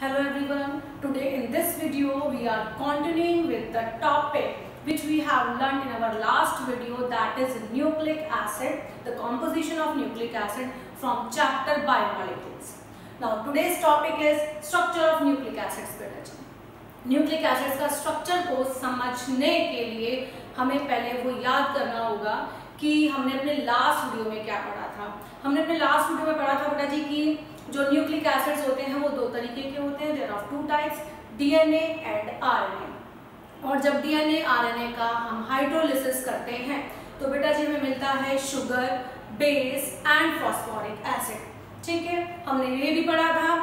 Hello everyone. Today in this video we are continuing with the topic which we have learned in our last video, that is nucleic acid, the composition of nucleic acid from chapter biomolecules. Now today's topic is structure of nucleic acids. Nucleic acids का structure को समझने के लिए हमें पहले वो याद करना होगा कि हमने अपने लास्ट वीडियो में क्या पढ़ा था। हमने अपने लास्ट वीडियो में पढ़ा था बेटा जी कि जो न्यूक्लिक एसिड्स होते हैं वो दो तरीके के होते हैं, there are two types, DNA and RNA. और जब डीएनए आरएनए का हम हाइड्रोलिसिस करते हैं तो बेटा जी हमें मिलता है sugar, base and phosphoric acid. ठीक है, हमने ये भी पढ़ा था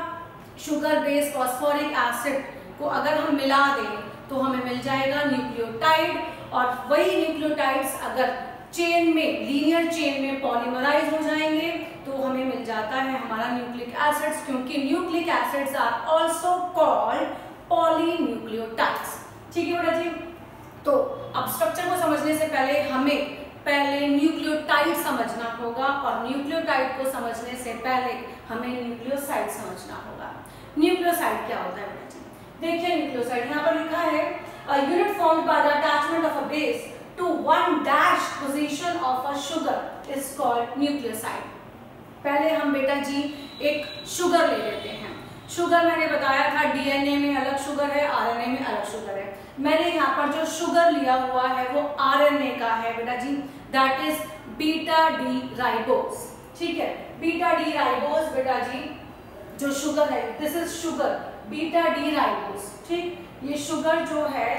शुगर, बेस, फॉस्फोरिक एसिड को अगर हम मिला दें तो हमें मिल जाएगा न्यूक्लियोटाइड, और वही न्यूक्लियोटाइड्स अगर चेन में, लीनियर चेन में पॉलीमराइज हो जाएंगे तो हमें मिल जाता है हमारा न्यूक्लिक एसिड्स, क्योंकि nucleic acids are also called polynucleotides. ठीक है बेटा जी, तो अब स्ट्रक्चर को समझने से पहले हमें न्यूक्लियोटाइड समझना होगा, और न्यूक्लियोटाइड को समझने से पहले हमें न्यूक्लियोसाइड समझना होगा। न्यूक्लियोसाइड क्या होता है बेटा जी? देखिए न्यूक्लियोसाइड यहाँ पर लिखा है a unit formed by the attachment of a base to one dash position of a sugar is called nucleoside। पहले हम बेटा जी एक शुगर ले लेते हैं। शुगर मैंने बताया था डीएनए में अलग शुगर है, आरएनए में अलग शुगर है। मैंने यहाँ पर जो शुगर लिया हुआ है वो आरएनए का है बेटा जी, that is beta D ribose. ठीक है, बीटा डी राइबोस बेटा जी जो शुगर है, this is sugar beta D ribose. ठीक, ये शुगर जो है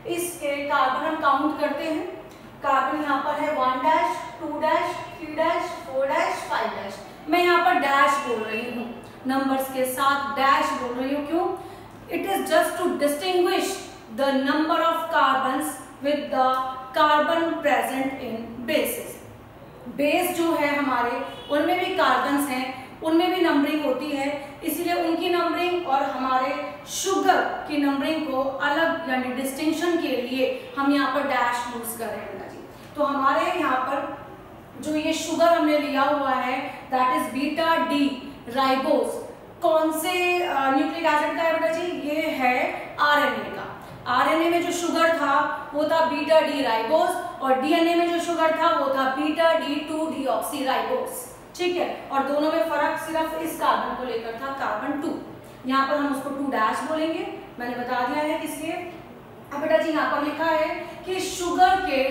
इसके कार्बन हम काउंट करते हैं। कार्बन यहाँ पर है 1 dash, 2 dash, 3 dash, 4 dash, 5 dash. मैं यहाँ पर डैश बोल रही हूँ, नंबर्स के साथ डैश बोल रही हूँ। क्यों? It is just to distinguish the number of carbons with the carbon present in bases. Base जो है हमारे, उनमें भी कार्बन्स हैं, उनमें भी नंबरिंग होती है, इसलिए उनकी नंबरिंग और हमारे शुगर की नंबरिंग को अलग यानी डिस्टिंक्शन के लिए हम यहाँ पर डैश यूज कर रहे हैं जी। तो हमारे यहाँ पर जो ये शुगर हमने लिया हुआ है that is beta D ribose. कौन से न्यूक्लिक एसिड का है बेटा जी? ये है आरएनए का। आरएनए में जो शुगर था वो था बीटा डी राइबोस, और डीएनए में जो शुगर था वो था बीटा डी 2 डीऑक्सी राइबोस। ठीक है, और दोनों में फर्क सिर्फ इस कार्बन को लेकर था, कार्बन 2। यहाँ पर हम उसको 2 डैश बोलेंगे, मैंने बता दिया है किसलिए। अब बेटा जी यहाँ पर लिखा है कि शुगर के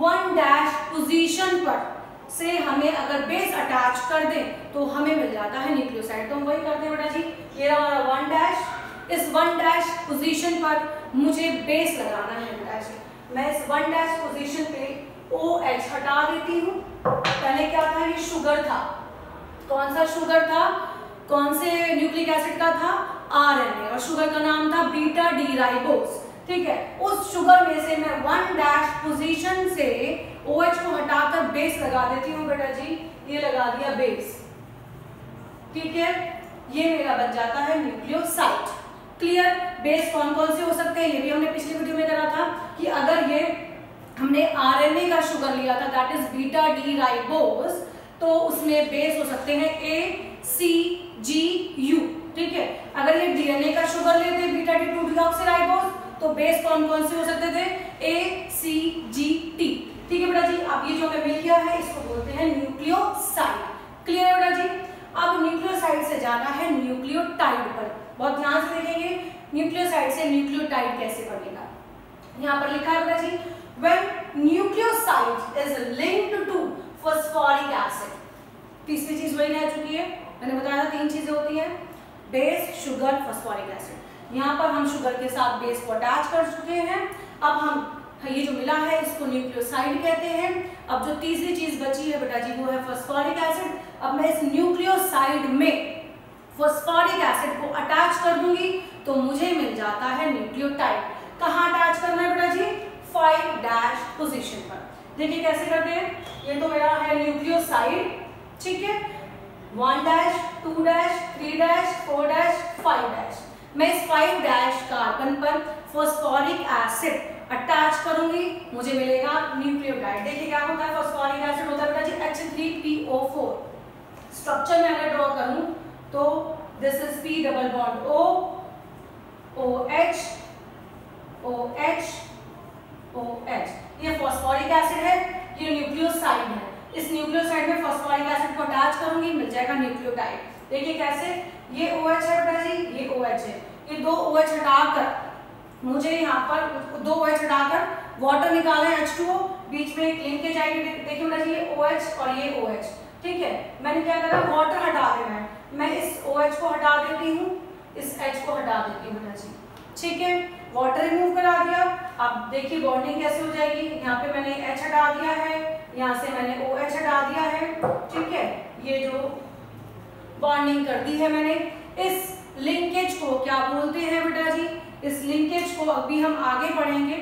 1 डैश पोजीशन पर से हमें अगर बेस अटैच कर दें तो हमें मिल जाता है न्यूक्लियोसाइड। तो हम वही करते हैं बेटा जी, ये हमारा 1 डैश, इस 1 डैश पोजीशन पर मुझे बेस लगाना है बेटा जी। मैं इस 1 डैश पोजीशन पे OH हटा देती हूँ। पहले क्या था? ये शुगर था। कौन सा शुगर था? कौन से न्यूक्लिक एसिड का था? आरएनए, और शुगर का नाम था बीटा डी राइबोस। ठीक है, उस शुगर में से मैं 1 डैश पोजीशन से OH को हटाकर बेस लगा देती हूँ बेटा जी। ये लगा दिया बेस। ठीक है, ये मेरा बन जाता है न्यूक्लियोसाइड। क्लियर? बेस कौन कौन से हो सकते हैं ये भी हमने पिछली वीडियो में करा था कि अगर ये हमने आरएनए का शुगर लिया था that is beta D ribose, तो उसमें बेस हो सकते हैं A, C, G, U। ठीक है, अगर ये डीएनए का शुगर लेते बीटा डी 2 डीऑक्सी राइबोस तो बेस कौन कौन से हो सकते थे? A, C, G, T। ठीक है बेटा जी, अब ये जो हमें मिल गया है इसको बोलते हैं न्यूक्लियोसाइड। क्लियर है बेटा जी? अब न्यूक्लियोसाइड से जाना है न्यूक्लियोटाइड पर। बहुत ध्यान से देखेंगे न्यूक्लियोसाइड से न्यूक्लियोटाइड कैसे बनेगा। यहाँ पर लिखा है बेटा जी, when nucleoside is linked to phosphoric acid। तीसरी चीज वही रह चुकी है, मैंने बताया था 3 चीजें होती हैं, बेस, शुगर, फॉस्फोरिक एसिड। यहाँ पर हम शुगर के साथ बेस को अटैच कर चुके हैं। अब हम ये जो मिला है इसको न्यूक्लियोसाइड कहते हैं। अब जो तीसरी चीज बची है बेटा जी वो है फॉस्फोरिक एसिड। अब मैं इस न्यूक्लियोसाइड में फॉस्फोरिक एसिड को अटैच कर दूंगी तो मुझे मिल जाता है न्यूक्लियोटाइड। कहाँ अटैच करना है बेटा जी? 5 डैश पोजीशन पर। देखिए कैसे करते हैं। ये तो मेरा है न्यूक्लियोसाइड। ठीक है, 1 dash, 2 dash, 3 dash, 4 dash, 5 dash. मैं इस 5 डैश कार्बन पर फॉस्फोरिक एसिड अटैच करूंगी, मुझे मिलेगा न्यूक्लियोटाइड। देखिए क्या होता है, फॉस्फोरिक एसिड होता है बेटा जी H3PO4। स्ट्रक्चर में अगर ड्रॉ करूं तो this is P double bond O OH OH OH, ये फॉस्फोरिक एसिड है, ये न्यूक्लियोसाइड है। इस न्यूक्लियोसाइड में फॉस्फोरिक एसिड को अटैच करूंगी, मिल जाएगा न्यूक्लियोटाइड। देखिए कैसे, ये OH है बेटा जी, ये OH है, ये दो OH हटाकर मुझे यहाँ पर दो OH हटाकर वाटर निकालना है H2O, बीच में एक लिंकेज आएगी। देखिए बेटा जी, ये OH और ये OH, ठीक है। मैंने क्या करा, वाटर हटा देना है, मैं इस OH को हटा देती हूँ, इस H को हटा देती हूँ बेटा जी, ठीक है। वाटर रिमूव करा दिया। अब देखिए बॉन्डिंग कैसे हो जाएगी, यहाँ पे मैंने H हटा दिया है, यहाँ से मैंने OH हटा दिया है, ठीक है। ये जो बॉन्डिंग कर दी है मैंने, इस लिंकेज को क्या बोलते हैं बेटा जी, इस लिंकेज को अभी हम आगे बढ़ेंगे।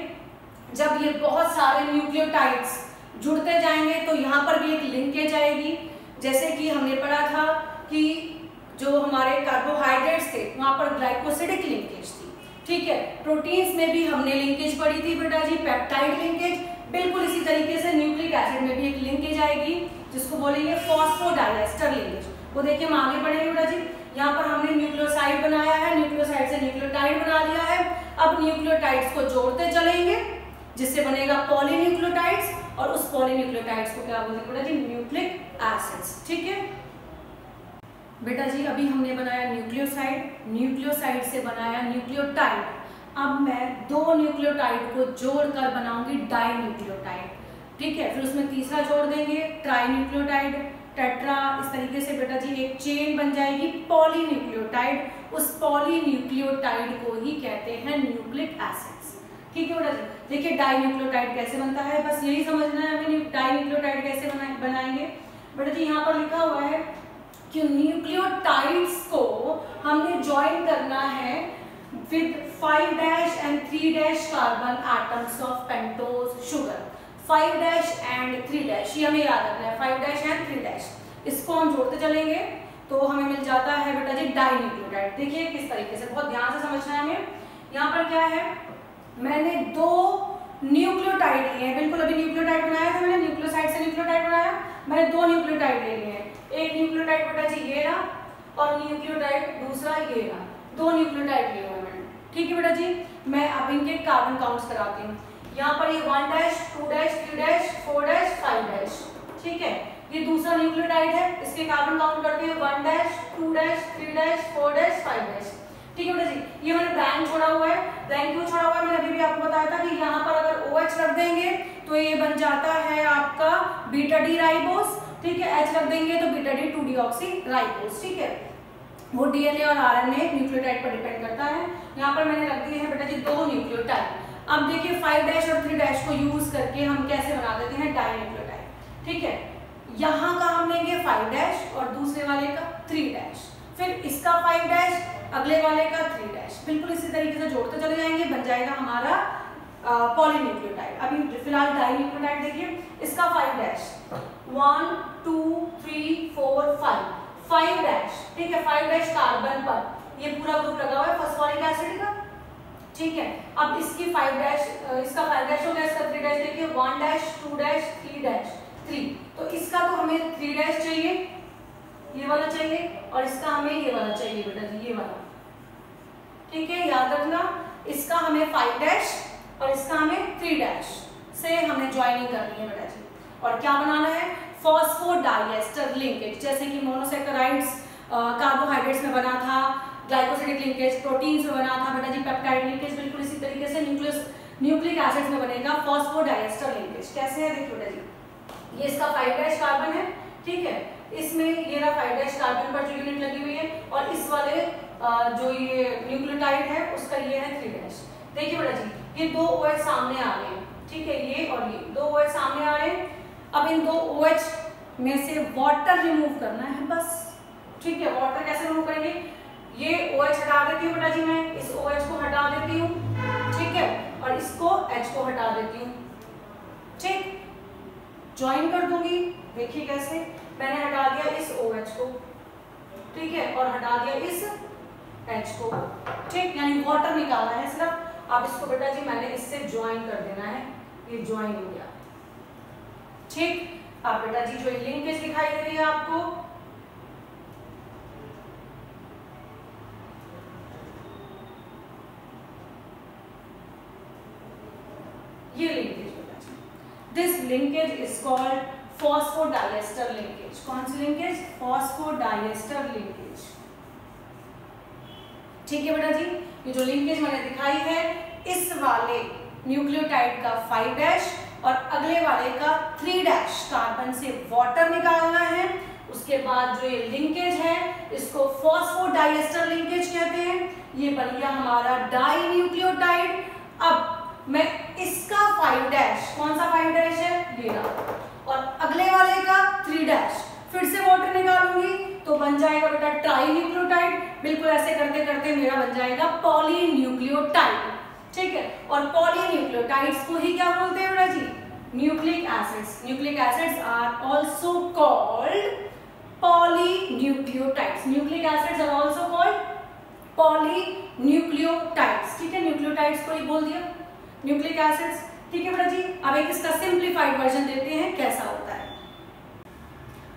जब ये बहुत सारे न्यूक्लियोटाइड्स जुड़ते जाएंगे तो यहाँ पर भी एक लिंकेज आएगी। जैसे कि हमने पढ़ा था कि जो हमारे कार्बोहाइड्रेट्स थे वहाँ पर ग्लाइकोसिडिक लिंकेज थी, ठीक है। प्रोटीन्स में भी हमने लिंकेज पढ़ी थी बेटा जी, पेप्टाइड लिंकेज। बिल्कुल इसी तरीके से न्यूक्लिक एसिड में भी एक लिंकेज आएगी जिसको बोलेंगे फॉस्फोडाइएस्टर लिंकेज। वो देखिए हम आगे बढ़ेंगे बेटा जी। यहाँ पर हमने न्यूक्लियोसाइड बनाया है, न्यूक्लियोसाइड से न्यूक्लियोटाइड बना लिया है। अब न्यूक्लियोटाइड्स को जोड़ते चलेंगे जिससे बनेगा पॉलीन्यूक्लियोटाइड्स, और उस पॉलीन्यूक्लियोटाइड्स को क्या बोलते हैं बेटा जी, न्यूक्लिक एसिड्स, ठीक है बेटा जी। अभी हमने बनाया न्यूक्लियोसाइड, न्यूक्लियोसाइड से बनाया न्यूक्लियोटाइड। अब मैं दो न्यूक्लियोटाइड को जोड़कर बनाऊंगी डाइन्यूक्लियोटाइड, ठीक है। फिर उसमें तीसरा जोड़ देंगे ट्राइन्यूक्लियोटाइड, टेट्रा, इस तरीके से बेटा जी एक चेन बन जाएगी पॉलीन्यूक्लियोटाइड। उस पॉलीन्यूक्लियोटाइड को ही कहते हैं न्यूक्लिक एसिड्स, ठीक है बेटा जी। देखिए डाइन्यूक्लियोटाइड कैसे बनता है, बस यही समझना है हमें, डाइन्यूक्लियोटाइड कैसे बनाएंगे बेटा जी। यहाँ पर लिखा हुआ है कि न्यूक्लियोटाइड्स को हमने ज्वाइन करना है with 5' and 3' carbon atoms of pentose sugar. 5' and 3', ये हमें याद रखना है, 5' and 3'। इसको हम जोड़ते चलेंगे तो हमें मिल जाता है बेटा जी डाइन्यूक्लियोटाइड। देखिए किस तरीके से, बहुत ध्यान से समझना है हमें। यहाँ पर क्या है, मैंने दो न्यूक्लियोटाइड लिए हैं, बिल्कुल अभी न्यूक्लियोटाइड बनाया था मैंने, न्यूक्लियोसाइड से न्यूक्लियोटाइड बनाया, मैंने दो न्यूक्लियोटाइड ले लिए हैं। एक न्यूक्लियोटाइड बेटा जी ये रहा, और न्यूक्लियोटाइड दूसरा ये रहा, दो न्यूक्लियोटाइड लिए हुए मैंने, ठीक है बेटा जी। मैं अब इनके कार्बन काउंट्स कराती हूँ। यहाँ पर ये 1', 2', 3', 4', 5', ठीक है। ये दूसरा न्यूक्लियोटाइड है, इसके कार्बन काउंट करते हैं 1', 2', 3', 4', 5', ठीक है बेटा जी। ये मैंने ब्लैंक छोड़ा हुआ है। ब्लैंक क्यों छोड़ा हुआ है, मैंने अभी भी आपको बताया था कि यहाँ पर अगर OH रख देंगे तो ये बन जाता है आपका बीटा डी राइबोस, ठीक है। H रख देंगे तो बीटा डी 2-डीऑक्सी राइबोस, ठीक है। वो DNA और RNA न्यूक्लियोटाइड पर डिपेंड करता है। यहाँ पर मैंने रख दिए हैं बेटा जी दो न्यूक्लियोटाइड। अब देखिए 5' और 3' को यूज करके हम कैसे बना देते हैं डाइन्यूक्लियोटाइड, ठीक है। यहाँ का हम लेंगे 5' और दूसरे वाले का 3', फिर इसका 5', अगले वाले का 3', बिल्कुल इसी तरीके से जोड़ते चले जाएंगे, बन जाएगा हमारा पॉलीन्यूक्लियोटाइड। अभी फिलहाल डाइन्यूक्लियोटाइड देखिए, इसका 5', 1 2 3 4 5', ठीक है। 5' कार्बन पर ये पूरा ग्रुप लगा हुआ है फॉस्फोरिक एसिड का, ठीक है। अब इसकी 5', इसका 5' हो गया, इसका 3' देखिए 1', 2', 3', 3, तो इसका तो हमें 3' चाहिए, ये वाला चाहिए, और इसका हमें ये वाला चाहिए बेटा जी, ये वाला, ठीक है। याद रखना, इसका हमें 5' और इसका हमें 3' से हमें ज्वाइनिंग करनी है बेटा जी। और क्या बनाना है, फॉस्फोडाइएस्टर लिंकेज, जैसे कि मोनोसैकेराइड्स कार्बोहाइड्रेट्स में बना था, ग्लाइकोसिडिक लिंकेज प्रोटीन्स में बना था बेटा जी, पेप्टाइड लिंकेज बिल्कुल इसी तरीके से न्यूक्लिक एसिड्स में बनेगा फॉस्फोडाइएस्टर लिंकेज। कैसे है देखिए बेटा जी, ये इसका 5' कार्बन है, ठीक है। इसमें ये रहा 5' कार्बन पर जो यूनिट लगी हुई है, और इस वाले जो ये न्यूक्लियोटाइड है उसका ये है 3'। देखिए बेटा जी, ये दो OH सामने आ रहे हैं, ठीक है, ये और ये दो OH सामने आ रहे हैं। अब इन दो OH में से वाटर रिमूव करना है बस, ठीक है। वाटर कैसे रिमूव करेंगे, ये OH हटा देती हूँ बेटा जी, मैं इस OH को हटा देती हूँ, ठीक है, और इसको H को हटा देती हूँ, ठीक, ज्वाइन कर दूंगी। देखिए कैसे, मैंने हटा दिया इस OH को, ठीक है, और हटा दिया इस H को, ठीक, यानी वाटर निकाला है सिर्फ। अब इसको बेटा जी मैंने इससे ज्वाइन कर देना है, ये ज्वाइन हो गया, ठीक। अब बेटा जी जो लिंकेज दिखाई दे रही है आपको, ये लिंकेज बेटा जी, this linkage is called phosphodiester linkage. कौन सी लिंकेज? Phosphodiester linkage. ठीक है बेटा जी, ये जो लिंकेज मैंने दिखाई है, इस वाले न्यूक्लियोटाइड का 5' और अगले वाले का 3' कार्बन से वाटर निकालना है। उसके बाद जो ये लिंकेज है इसको फॉस्फोडाइएस्टर लिंकेज कहते हैं। ये बन गया हमारा डाई न्यूक्लियोटाइड। अब मैं इसका 5' कौन सा 5' है? ये रहा, और अगले वाले का 3' फिर से वाटर निकालूंगी तो बन जाएगा बेटा ट्राई न्यूक्लियोटाइड। बिल्कुल ऐसे करते करते मेरा बन जाएगा पॉलीन्यूक्लियोटाइड। ठीक है, और पॉलीन्यूक्लियोटाइड्स को ही क्या बोलते हैं बेटा जी? Nucleic acids. Nucleic acids are also called polynucleotides. Nucleic acids are also called polynucleotides. ठीक है, न्यूक्लियोटाइड्स को ही बोल दिया न्यूक्लिक एसिड्स। ठीक है बेटा जी, अब एक इसका सिंप्लीफाइड वर्जन देते हैं कैसा होता है।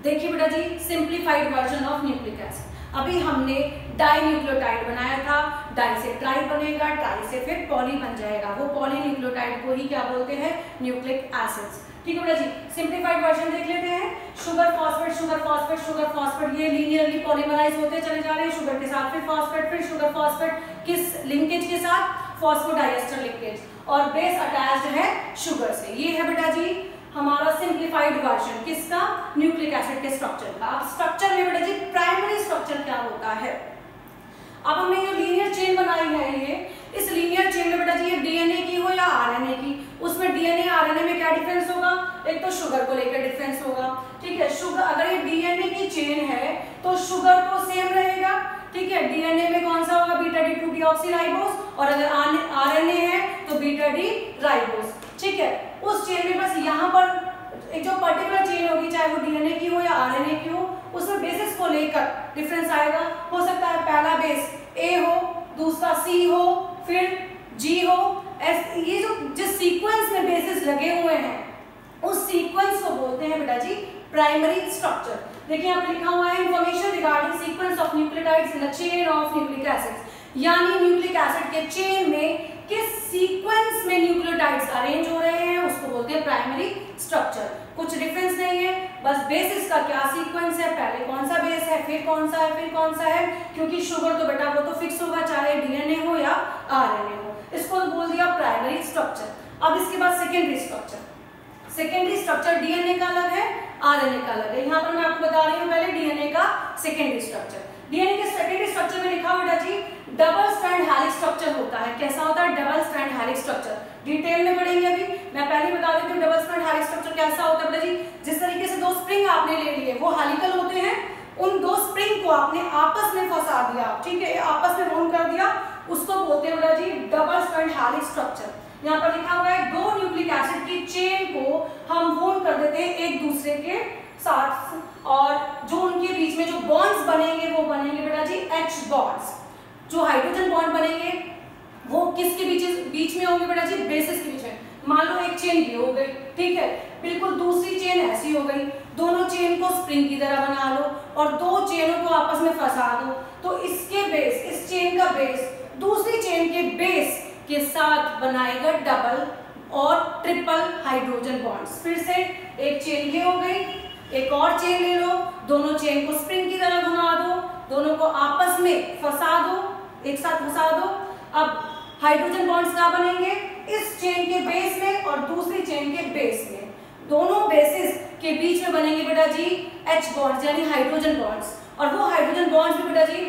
देखिए बेटा जी, simplified version of nucleic acid. अभी हमने डाई न्यूक्लियोटाइड बनाया था, डाई से ट्राई बनेगा, ट्राई से फिर पॉली बन जाएगा। वो पॉलीन्यूक्लियोटाइड को ही क्या बोलते हैं? Nucleic acids. ठीक है बेटा जी, सिंप्लीफाइड वर्जन देख लेते हैं। Sugar phosphate, sugar phosphate, sugar phosphate, ये लीनियरली पॉलीमराइज होते चले जा रहे हैं। शुगर के साथ फिर फॉस्फेट, फिर शुगर फॉस्फेट, किस लिंकेज के साथ? फॉस्फोडाइएस्टर लिंकेज, और बेस अटैच्ड है शुगर से। ये है बेटा जी हमारा सिंप्लीफाइड वर्जन किसका? न्यूक्लिक एसिड के स्ट्रक्चर का। अब स्ट्रक्चर में बेटा जी प्राइमरी स्ट्रक्चर क्या होता है? अब हमने ये लीनियर चेन बनाई है, इस लीनियर चेन में बेटा जी ये डीएनए की हो या आरएनए की, उसमें डीएनए आरएनए में क्या डिफरेंस होगा? एक तो शुगर को लेकर डिफरेंस होगा। ठीक है, शुगर अगर ये डीएनए की चेन है तो शुगर तो सेम रहेगा। ठीक है, डीएनए में कौन सा होगा? बीटा डी 2 डीऑक्सीराइबोस, और अगर आरएनए है तो बीटा डी राइबोस। ठीक है, उस चेन में बस यहाँ पर एक जो पर्टिकुलर चेन होगी, चाहे वो डीएनए की हो या आरएनए की हो, उसमें बेसिस को लेकर डिफरेंस आएगा। हो सकता है पहला बेस ए हो, दूसरा सी हो, फिर जी हो। ये जो जिस सीक्वेंस में बेसिस लगे हुए हैं उस सीक्वेंस को बोलते हैं बेटा जी प्राइमरी स्ट्रक्चर। देखिए यहाँ पे लिखा हुआ है information regarding sequence of nucleotides in the chain of nucleic acids, यानी न्यूक्लिक एसिड के चेन में किस सीक्वेंस में न्यूक्लियोटाइड्स अरेंज हो रहे हैं उसको बोलते हैं प्राइमरी स्ट्रक्चर। कुछ डिफरेंस नहीं है, बस बेसिस का क्या सीक्वेंस है, पहले कौन सा बेस है, फिर कौन सा है, फिर कौन सा है, क्योंकि शुगर तो बेटा वो तो फिक्स होगा चाहे डीएनए हो या आरएनए हो। इसको बोल दिया प्राइमरी स्ट्रक्चर। अब इसके बाद secondary structure. Secondary structure DNA का अलग है, आरएनए का अलग है। यहाँ पर मैं आपको बता रही हूँ पहले डीएनए का सेकेंडरी स्ट्रक्चर। डीएनए के सेकेंडरी स्ट्रक्चर में लिखा बेटा जी डबल स्ट्रैंड हेलिक्स स्ट्रक्चर होता है। कैसा होता है? Double strand helix structure. Detail में पढ़ेंगे अभी, मैं पहले बता देती हूँ डबल स्ट्रैंड हेलिक्स स्ट्रक्चर कैसा होता है बेटा जी। जिस तरीके से दो स्प्रिंग आपने ले लिए वो हेलिकल होते हैं, उन दो स्प्रिंग को आपने आपस में फंसा दिया, ठीक है, आपस में बाउंड कर दिया, उसको बोलते हैं बेटा जी डबल स्ट्रैंड हेलिक्स स्ट्रक्चर। यहाँ पर लिखा हुआ है दो न्यूक्लिक एसिड की चेन को हम बाउंड कर देते हैं एक दूसरे के साथ, और जो उनके बीच में जो बॉन्ड्स बनेंगे वो बनेंगे बेटा जी H बॉन्ड्स। जो हाइड्रोजन बॉन्ड बनेंगे वो किसके बीच में होंगे बेटा जी? बेसिस के बीच में। मान लो एक चेन ये हो गई, ठीक है, बिल्कुल दूसरी चेन ऐसी हो गई, दोनों चेन को स्प्रिंग की तरह बना लो और दो चेनों को आपस में फंसा दो, तो इसके बेस, इस चेन का बेस दूसरी चेन के बेस के साथ बनाएगा डबल और ट्रिपल हाइड्रोजन बॉन्ड्स। फिर से एक चेन ये हो गई, एक और चेन ले लो, दोनों चेन को स्प्रिंग की तरह घुमा दो, दोनों को आपस में फंसा दो, एक साथ फंसा दो। अब हाइड्रोजन बॉन्ड्स क्या बनेंगे? इस चेन के बेस में और दूसरी चेन के बेस में, दोनों बेसिस के बीच में बनेंगे बेटा जी H बॉन्ड्स यानी हाइड्रोजन बॉन्ड्स। और वो हाइड्रोजन बॉन्ड्स भी बेटा जी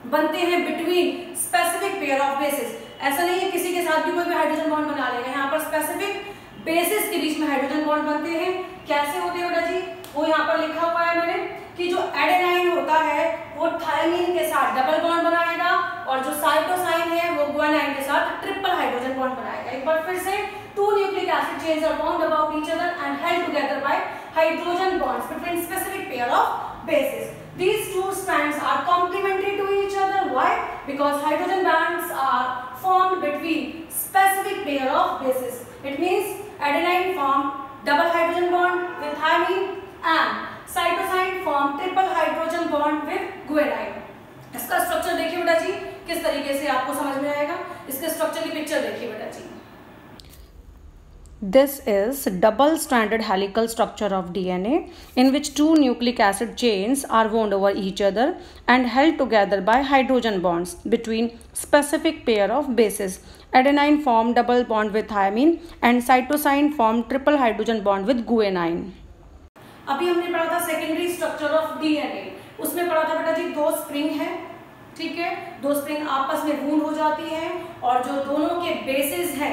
बनते हैं between specific pair of basis. ऐसा नहीं है किसी के साथ भी कोई भी हाइड्रोजन बॉन्ड बना लेगा, यहाँ पर स्पेसिफिक बेसिस के बीच में हाइड्रोजन बॉन्ड बनते हैं। कैसे होते हैं बेटा जी? वो यहाँ पर लिखा हुआ है मैंने कि जो एडेनाइन होता है वो थायमिन के साथ डबल बॉन्ड बनाएगा और जो साइटोसाइन है वो गुआनाइन के साथ ट्रिपल हाइड्रोजन बॉन्ड बनाएगा। एक बार फिर से two nucleic acid chains are bound about each other and held together by hydrogen bonds between specific pair of bases. These two strands are complementary to each other. Why? Because hydrogen bonds are formed between specific pair of bases. It means adenine form double hydrogen bond with thymine and cytosine form triple hydrogen bond with guanine. इसका structure देखिए बेटा जी किस तरीके से आपको समझ में आएगा। इसके स्ट्रक्चर की पिक्चर देखिए बेटा जी। This is double stranded helical structure of DNA in which two nucleic acid chains are wound over each other and held together by hydrogen bonds between specific pair of bases. Adenine form double bond with thymine and cytosine form triple hydrogen bond with guanine. अभी हमने पढ़ा था secondary structure of DNA, उसमें पढ़ा था बेटा जी दो spring है, ठीक है, दो स्प्रिंग आपस में वूंड हो जाती हैं और जो दोनों के बेसिस है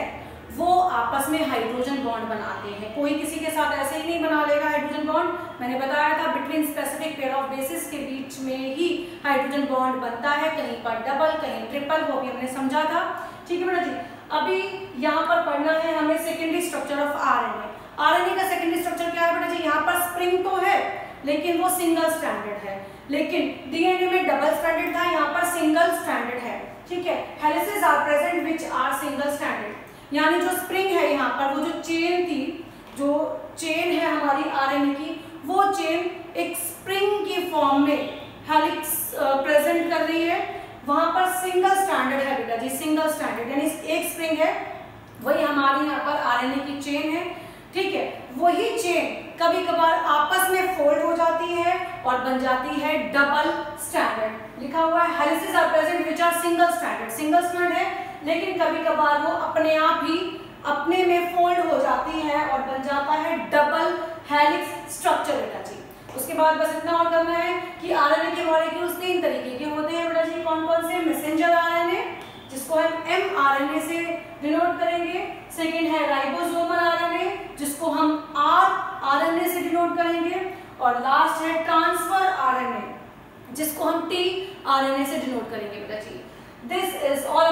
वो आपस में हाइड्रोजन बॉन्ड बनाते हैं। कोई किसी के साथ ऐसे ही नहीं बना लेगा हाइड्रोजन बॉन्ड, मैंने बताया था between specific pair of basis के बीच में ही हाइड्रोजन बॉन्ड बनता है, कहीं पर डबल कहीं ट्रिपल, वो भी हमने समझा था, ठीक है बेटा जी। अभी यहाँ पर पढ़ना है हमें secondary structure of RNA. RNA का सेकेंडरी स्ट्रक्चर क्या है बेटा जी, यहाँ पर स्प्रिंग तो है लेकिन वो सिंगल स्ट्रैंडेड है, लेकिन डीएनए में डबल स्ट्रैंडेड था, यहाँ पर सिंगल स्ट्रैंडेड है, ठीक है। Helices are present which are single stranded, यानी जो स्प्रिंग है यहाँ पर, वो जो चेन थी, जो चेन है हमारी आरएनए की, वो चेन एक स्प्रिंग की फॉर्म में हेलिक्स प्रेजेंट कर रही है, वहां पर सिंगल स्ट्रैंडेड है बेटा जी, सिंगल स्ट्रैंडेड यानी एक स्प्रिंग है, वही हमारी यहाँ पर आरएनए की चेन है, ठीक है। वही चेन कभी कभार आपस में फोल्ड हो जाती है और बन जाती है डबल स्ट्रैंडेड। लिखा हुआ है helices are present which are single stranded, single strand है लेकिन कभी कभार वो अपने आप ही अपने में फोल्ड हो जाती है और बन जाता है डबल हेलिक्स स्ट्रक्चर बेटा जी। उसके बाद बस इतना और करना है कि आरएनए के मॉलिक्यूल्स तीन तरीके के होते हैं बेटा जी, कौन कौन से, मैसेंजर आरएनए जिसको हम mRNA से डिनोट करेंगे, सेकंड है राइबोसोमल आरएनए जिसको हम rRNA से डिनोट करेंगे, और लास्ट है ट्रांसफर आरएनए जिसको हम tRNA से डिनोट करेंगे बेटा जी। This is all